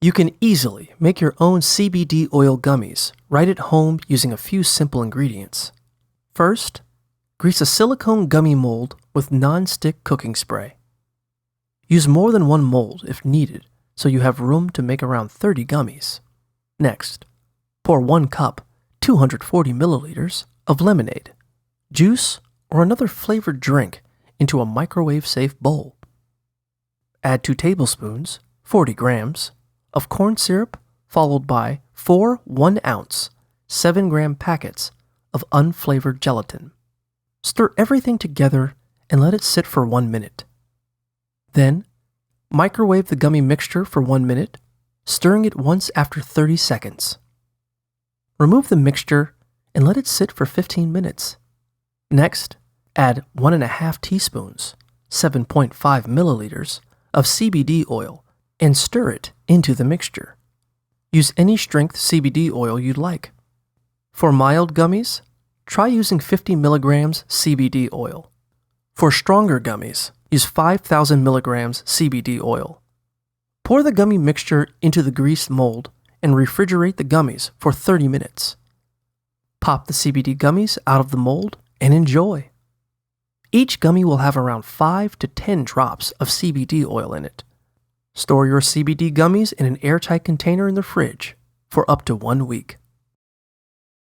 You can easily make your own CBD oil gummies right at home using a few simple ingredients. First, grease a silicone gummy mold with non-stick cooking spray. Use more than one mold if needed, so you have room to make around 30 gummies. Next, pour 1 cup, 240 milliliters, of lemonade, juice, or another flavored drink into a microwave-safe bowl. Add 2 tablespoons, 40 grams, of corn syrup, followed by 4 1-ounce, 7-gram packets of unflavored gelatin. Stir everything together and let it sit for 1 minute. Then, microwave the gummy mixture for 1 minute, stirring it once after 30 seconds. Remove the mixture and let it sit for 15 minutes. Next, add 1.5 teaspoons, 7.5 milliliters, of CBD oil and stir it into the mixture. Use any strength CBD oil you'd like. For mild gummies, try using 50 milligrams CBD oil. For stronger gummies, use 5,000 milligrams CBD oil. Pour the gummy mixture into the greased mold and refrigerate the gummies for 30 minutes. Pop the CBD gummies out of the mold and enjoy. Each gummy will have around 5 to 10 drops of CBD oil in it. Store your CBD gummies in an airtight container in the fridge for up to 1 week.